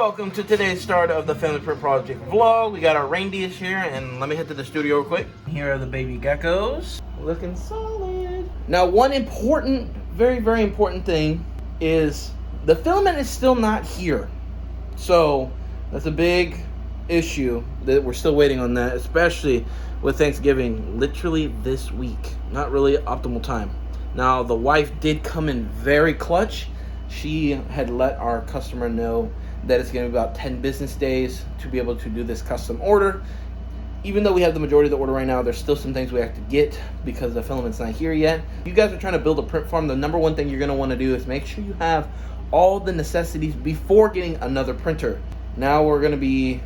Welcome to today's start of the Family Print Project vlog. We got our reindeers here, and let me head to the studio real quick. Here are the baby geckos, looking solid. Now, one important, very important thing is the filament is still not here. So that's a big issue that we're still waiting on that, especially with Thanksgiving literally this week. Not really optimal time. Now, the wife did come in very clutch. She had let our customer know that it's going to be about 10 business days to be able to do this custom order. Even though we have the majority of the order right now, there's still some things we have to get because the filament's not here yet. You guys are trying to build a print farm. The number one thing you're going to want to do is make sure you have all the necessities before getting another printer. Now we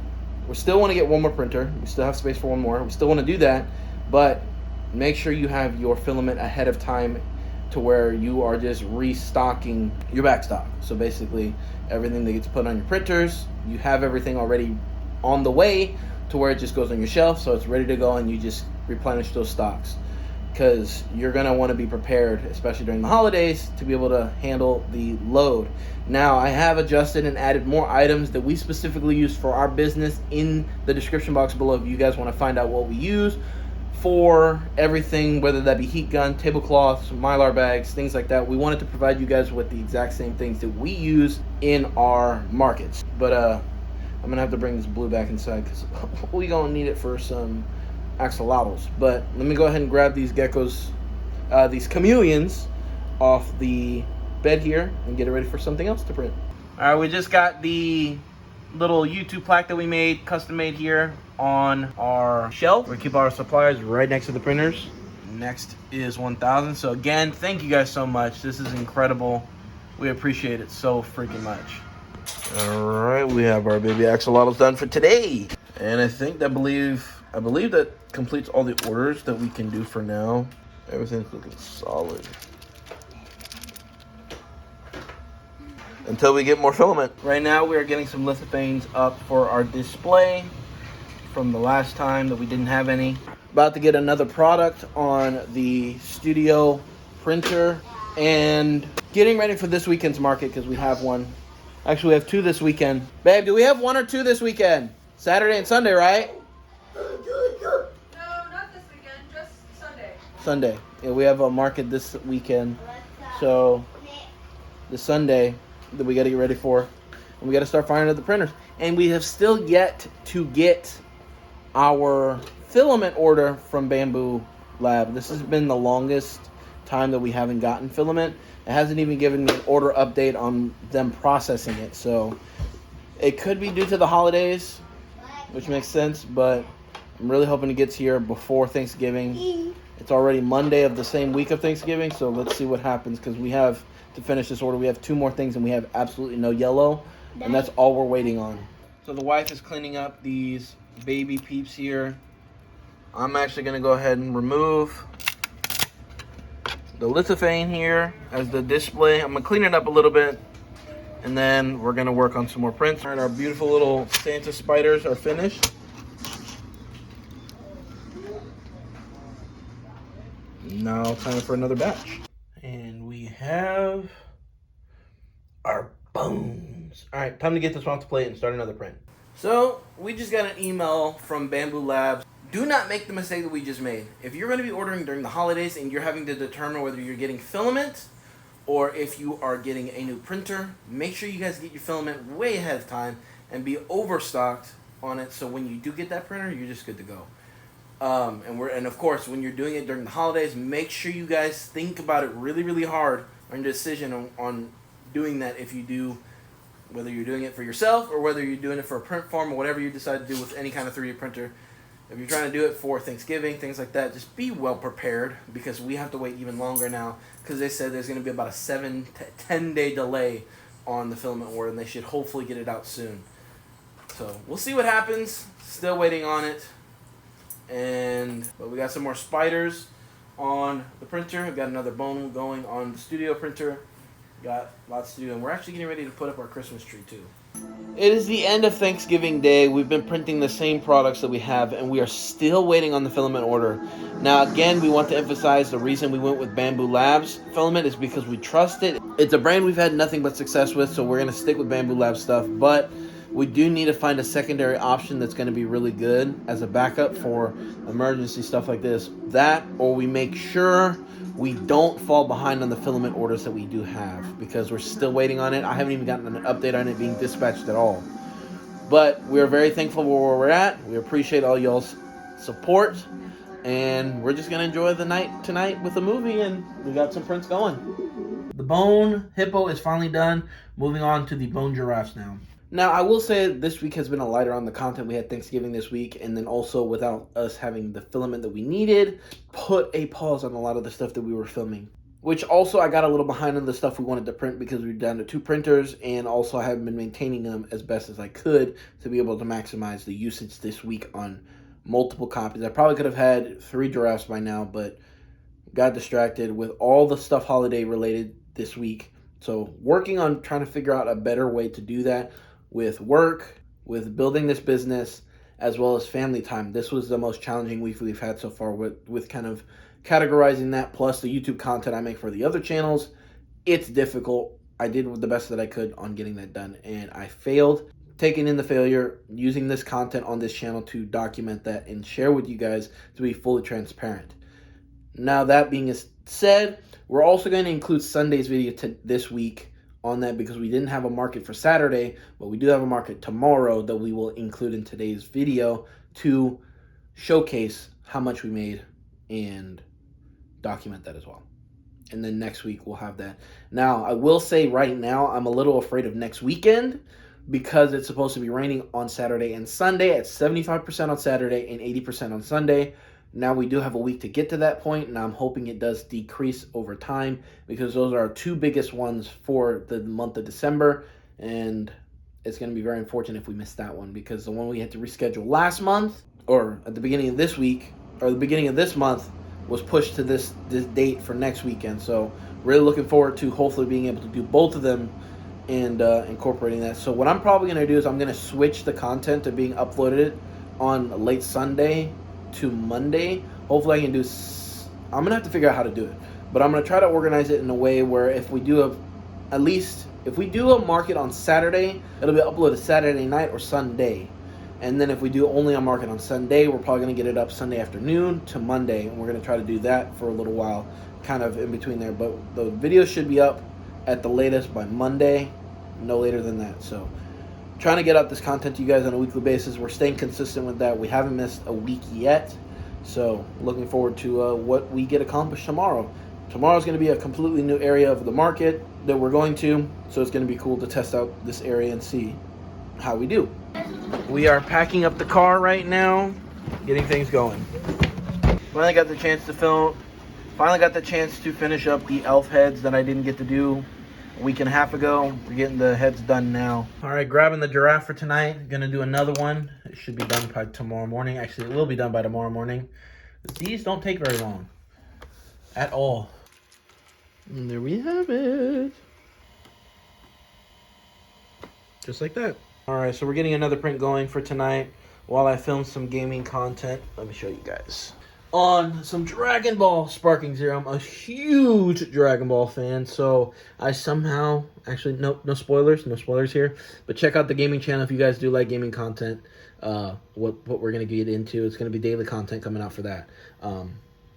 still want to get one more printer. We still have space for one more. We still want to do that, but make sure you have your filament ahead of time to where you are just restocking your back stock. So basically, everything that gets put on your printers, you have everything already on the way to where it just goes on your shelf, so it's ready to go, and you just replenish those stocks. Because you're going to want to be prepared, especially during the holidays, to be able to handle the load. Now, I have adjusted and added more items that we specifically use for our business in the description box below if you guys want to find out what we use for everything, whether that be heat gun, tablecloths, Mylar bags, things like that. We wanted to provide you guys with the exact same things that we use in our markets. But I'm going to have to bring this blue back inside because we're going to need it for some axolotls. But let me go ahead and grab these geckos, these chameleons, off the bed here and get it ready for something else to print. All right, we just got the little YouTube plaque that we made, custom made here on our shelf. We keep our supplies right next to the printers. Next is 1000. So again, thank you guys so much. This is incredible. We appreciate it so freaking much. All right, we have our baby axolotls done for today. And I believe that completes all the orders that we can do for now. Everything's looking solid. Until we get more filament. Right now we are getting some lithophanes up for our display from the last time that we didn't have any. About to get another product on the studio printer and getting ready for this weekend's market because we have one. Actually, we have two this weekend. Babe, do we have one or two this weekend? Saturday and Sunday, right? No, not this weekend, just Sunday. Sunday. Yeah, we have a market this weekend. So the Sunday that we got to get ready for. And we got to start firing at the printers. And we have still yet to get our filament order from Bamboo Lab. This has been the longest time that we haven't gotten filament. It hasn't even given me an order update on them processing it. So it could be due to the holidays, which makes sense, but I'm really hoping it gets here before Thanksgiving. It's already Monday of the same week of Thanksgiving, so let's see what happens because we have to finish this order. We have two more things and we have absolutely no yellow, and that's all we're waiting on. So the wife is cleaning up these baby peeps here. I'm actually going to go ahead and remove the lithophane here as the display. I'm going to clean it up a little bit, and then we're going to work on some more prints. All right, our beautiful little Santa spiders are finished. Now time for another batch. And we have our bones. All right, time to get this off the plate and start another print. So we just got an email from Bamboo Labs. Do not make the mistake that we just made. If you're going to be ordering during the holidays and you're having to determine whether you're getting filament or if you are getting a new printer, make sure you guys get your filament way ahead of time and be overstocked on it, so when you do get that printer, you're just good to go. And of course, when you're doing it during the holidays, make sure you guys think about it really hard on your decision on doing that. If you do, whether you're doing it for yourself or whether you're doing it for a print farm or whatever you decide to do with any kind of 3D printer. If you're trying to do it for Thanksgiving, things like that, just be well prepared because we have to wait even longer now because they said there's going to be about a 7 to 10 day delay on the filament order, and they should hopefully get it out soon. So we'll see what happens. Still waiting on it. But we got some more spiders on the printer. We've got another bone going on the studio printer. Got lots to do, and we're actually getting ready to put up our Christmas tree too. It is the end of Thanksgiving Day. We've been printing the same products that we have, and we are still waiting on the filament order. Now, again, we want to emphasize the reason we went with Bamboo Labs filament is because we trust it. It's a brand we've had nothing but success with, so we're going to stick with Bamboo Labs stuff. But We do need to find a secondary option that's going to be really good as a backup for emergency stuff like this. That, or we make sure we don't fall behind on the filament orders that we do have, because we're still waiting on it. I haven't even gotten an update on it being dispatched at all. But we're very thankful where we're at. We appreciate all y'all's support. And we're just going to enjoy the night tonight with the movie, and we got some prints going. The bone hippo is finally done. Moving on to the bone giraffes now. Now, I will say this week has been a lighter on the content. We had Thanksgiving this week, and then also without us having the filament that we needed, put a pause on a lot of the stuff that we were filming. Which also, I got a little behind on the stuff we wanted to print because we were down to 2 printers, and also I haven't been maintaining them as best as I could to be able to maximize the usage this week on multiple copies. I probably could have had 3 giraffes by now, but got distracted with all the stuff holiday related this week. So working on trying to figure out a better way to do that with work, with building this business, as well as family time. This was the most challenging week we've had so far with kind of categorizing that, plus the YouTube content I make for the other channels. It's difficult. I did the best that I could on getting that done, and I failed. Taking in the failure, using this content on this channel to document that and share with you guys to be fully transparent. Now, that being said, we're also going to include Sunday's video this week on that, because we didn't have a market for Saturday, but we do have a market tomorrow that we will include in today's video to showcase how much we made and document that as well. And then next week we'll have that. Now, I will say right now, I'm a little afraid of next weekend, because it's supposed to be raining on Saturday and Sunday at 75% on Saturday and 80% on Sunday. Now, we do have a week to get to that point, and I'm hoping it does decrease over time, because those are our 2 biggest ones for the month of December, and it's going to be very unfortunate if we miss that one, because the one we had to reschedule last month, or at the beginning of this week, or the beginning of this month, was pushed to this date for next weekend. So really looking forward to hopefully being able to do both of them and incorporating that. So what I'm probably going to do is I'm going to switch the content to being uploaded on late Sunday to Monday. Hopefully I can do, I'm going to have to figure out how to do it, but I'm going to try to organize it in a way where if we do if we do a market on Saturday, it'll be uploaded Saturday night or Sunday. And then if we do only a market on Sunday, we're probably going to get it up Sunday afternoon to Monday, and we're going to try to do that for a little while, kind of in between there. But the video should be up at the latest by Monday, no later than that. So trying to get out this content to you guys on a weekly basis. We're staying consistent with that. We haven't missed a week yet, so looking forward to what we get accomplished tomorrow. Tomorrow's going to be a completely new area of the market that we're going to, so it's going to be cool to test out this area and see how we do. We are packing up the car right now, getting things going. Finally got the chance to film. Finally got the chance to finish up the elf heads that I didn't get to do a week and a half ago. We're getting the heads done now. All right, grabbing the giraffe for tonight. Gonna do another one. It should be done by tomorrow morning. Actually, it will be done by tomorrow morning. These don't take very long at all. And there we have it. Just like that. All right, so we're getting another print going for tonight while I film some gaming content. Let me show you guys. On some Dragon Ball Sparking Zero. I'm a huge Dragon Ball fan, so I somehow, actually, no spoilers here, but check out the gaming channel if you guys do like gaming content, what we're going to get into. It's going to be daily content coming out for that.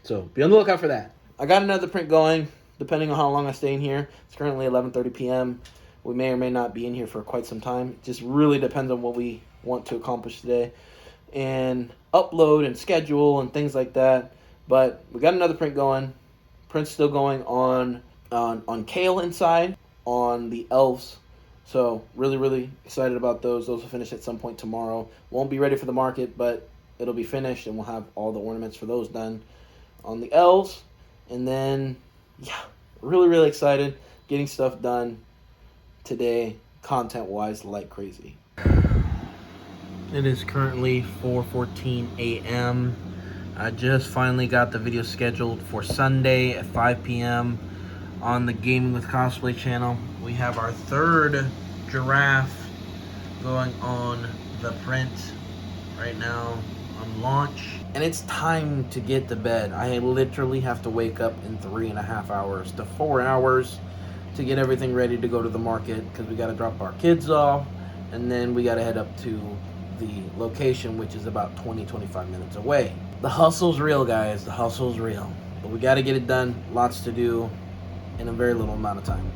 So be on the lookout for that. I got another print going, depending on how long I stay in here. It's currently 11:30 p.m. We may or may not be in here for quite some time. It just really depends on what we want to accomplish today and upload and schedule and things like that. But we got another print going. Print's still going on Kale inside, on the elves. So really excited about those. Those will finish at some point tomorrow. Won't be ready for the market, but it'll be finished and we'll have all the ornaments for those done on the elves. And then, yeah, really excited. Getting stuff done today, content-wise, like crazy. It is currently 4:14 a.m. I just finally got the video scheduled for Sunday at 5 p.m. on the Gaming with Cosplay channel. We have our 3rd giraffe going on the print right now on launch. And it's time to get to bed. I literally have to wake up in 3.5 hours to 4 hours to get everything ready to go to the market, because we got to drop our kids off and then we got to head up to the location, which is about 20-25 minutes away. The hustle's real, guys. The hustle's real. But we got to get it done. Lots to do in a very little amount of time.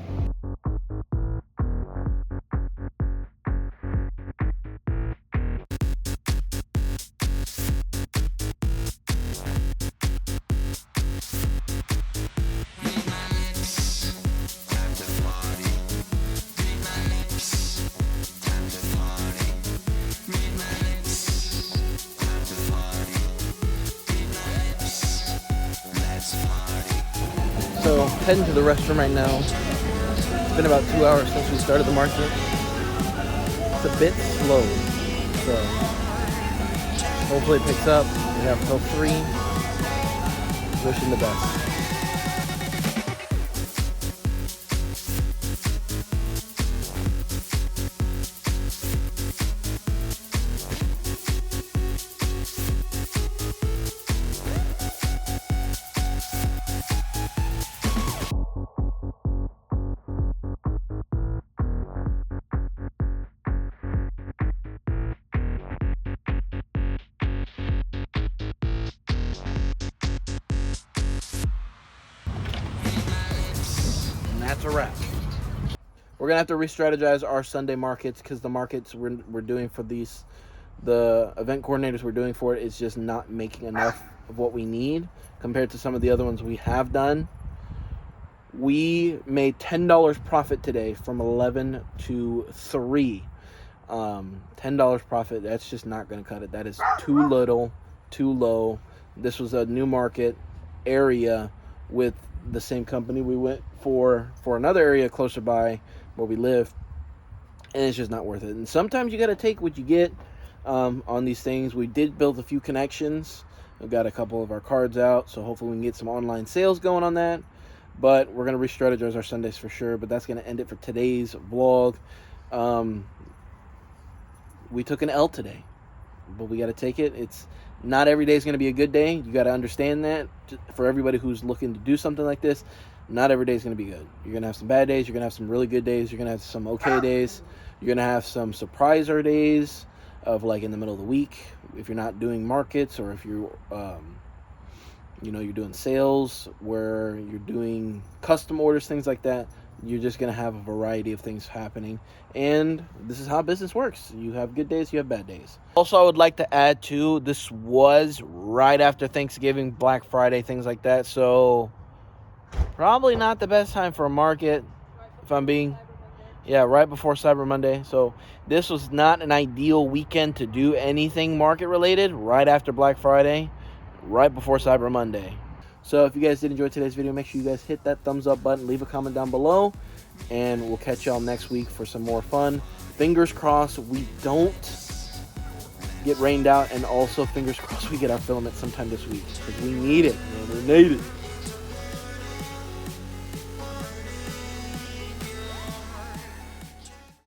So, heading to the restroom right now. It's been about 2 hours since we started the market. It's a bit slow, so hopefully it picks up. We have till 3. Wishing the best. That's a wrap. We're gonna have to re-strategize our Sunday markets because the markets we're doing for these, the event coordinators we're doing for it is just not making enough of what we need compared to some of the other ones we have done. We made $10 profit today from 11 to 3. $10 profit. That's just not gonna cut it. That is too little, too low. This was a new market area with the same company we went for another area closer by where we live, and it's just not worth it. And sometimes you got to take what you get on these things. We did build a few connections. We've got a couple of our cards out, so hopefully we can get some online sales going on that. But we're going to re-strategize our Sundays for sure. But that's going to end it for today's vlog. We took an L today, but we got to take it. It's not every day is going to be a good day. You got to understand that. For everybody who's looking to do something like this, not every day is going to be good. You're going to have some bad days. You're going to have some really good days. You're going to have some okay days. You're going to have some surpriser days of like in the middle of the week if you're not doing markets, or if you're you're doing sales where you're doing custom orders, things like that. You're just going to have a variety of things happening. And this is how business works. You have good days, you have bad days. Also, I would like to add, too, this was right after Thanksgiving, Black Friday, things like that. So, probably not the best time for a market, if I'm being... Yeah, right before Cyber Monday. So, this was not an ideal weekend to do anything market-related right after Black Friday, right before Cyber Monday. So if you guys did enjoy today's video, make sure you guys hit that thumbs up button, leave a comment down below, and we'll catch y'all next week for some more fun. Fingers crossed we don't get rained out, and also fingers crossed we get our filament sometime this week, because we need it, man. We need it.